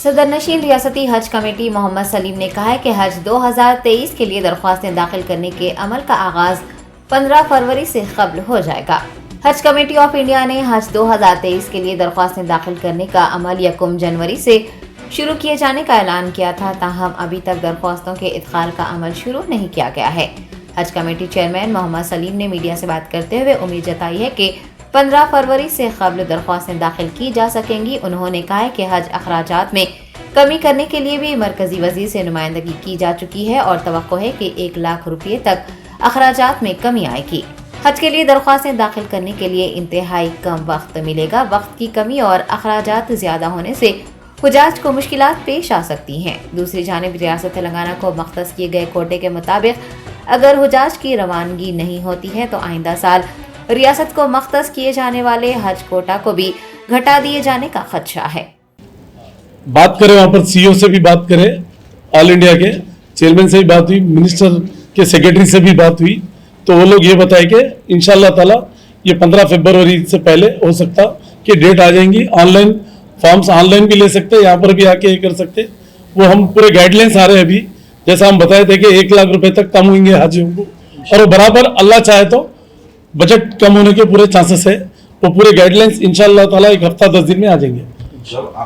सदरनशीन रियासती हज कमेटी मोहम्मद सलीम ने कहा है कि हज 2023 के लिए दरख्वास्तें दाखिल करने के अमल का आगाज 15 फरवरी से कबल हो जाएगा। हज कमेटी ऑफ इंडिया ने हज 2023 के लिए दरख्वास्तें दाखिल करने का अमल 1 जनवरी से शुरू किए जाने का ऐलान किया था, ताहम अभी तक दरख्वास्तों के इदखाल का अमल शुरू नहीं किया गया है। हज कमेटी चेयरमैन मोहम्मद सलीम ने मीडिया से बात करते हुए उम्मीद जताई है कि 15 फरवरी से कबल दरख्वास्तें दाखिल की जा सकेंगी। उन्होंने कहा है कि हज अखराजात में कमी करने के लिए भी मरकजी वजीर से नुमाइंदगी की जा चुकी है और तवक्को है कि 1 लाख रुपये तक अखराजात में कमी आएगी। हज के लिए दरख्वास्तें दाखिल करने के लिए इंतहाई कम वक्त मिलेगा। वक्त की कमी और अखराजात ज़्यादा होने से हुजाज को मुश्किलात पेश आ सकती हैं। दूसरी जानिब रियासत तेलंगाना को मख्तस किए गए कोटे के मुताबिक अगर हुजाज की रवानगी नहीं होती है तो आइंदा साल रियासत को मख्तस किए जाने वाले हज कोटा को भी घटा दिए जाने का खदशा है। बात करें वहाँ पर सीईओ से भी बात करें, ऑल इंडिया के चेयरमैन से भी बात हुई, मिनिस्टर के सेक्रेटरी से भी बात हुई, तो वो लोग ये बताए कि इंशाल्लाह ताला ये 15 फरवरी से पहले हो सकता कि डेट आ जाएंगी। ऑनलाइन फॉर्म्स ऑनलाइन भी ले सकते हैं, यहाँ पर भी आके ये कर सकते। वो हम पूरे गाइडलाइंस आ रहे हैं अभी, जैसा हम बताए थे कि 1 लाख रुपए तक कम होंगे हाजियों को, और वो बराबर अल्लाह चाहे तो बजट कम होने के पूरे चांसेस है। वो पूरे गाइडलाइंस इंशाल्लाह ताला 1 हफ्ता 10 दिन में आ जाएंगे,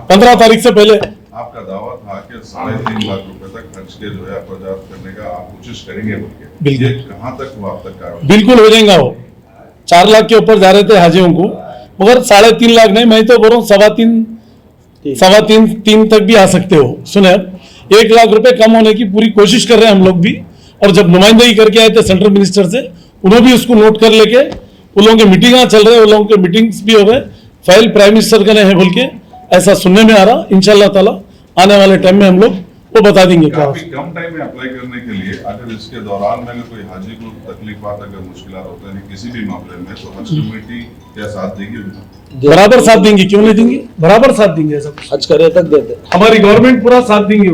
15 तारीख से पहले। आपका दावा था कि 3.5 लाख रुपए तक हज के जो है अखराजात करने का आप कोशिश करेंगे बोल के, बिल्कुल कहाँ तक वो आप तक कार्रवाई? बिल्कुल हो जाएगा। वो 4 लाख के ऊपर जा रहे थे हाजियों को, मगर 3.5 लाख नहीं, मैं तो बोल रहा हूँ 3.5 तक भी आ सकते हो। सुने, 1 लाख रुपए कम होने की पूरी कोशिश कर रहे हैं हम लोग भी, और जब नुमाइंदगी करके आए थे सेंट्रल मिनिस्टर से, उन्होंने भी उसको नोट कर लेके, उन लोगों के मीटिंग चल रहे हैं, उन लोगों के मीटिंग्स भी हो गए, फाइल प्राइम मिनिस्टर का है बोल के ऐसा सुनने में आ रहा। इंशाल्लाह ताला आने वाले टाइम में हम लोग वो बता देंगे। काफी कम टाइम में अप्लाई करने के लिए, अगर इसके दौरान में अगर कोई हाजी को तकलीफात अगर मुश्किल होता है किसी भी मामले में, तो हज कमेटी क्या साथ देगी? बराबर साथ देंगे, क्यों नहीं देंगे, बराबर साथ देंगे। सब हज करे तक देते, हमारी गवर्नमेंट पूरा साथ देंगे।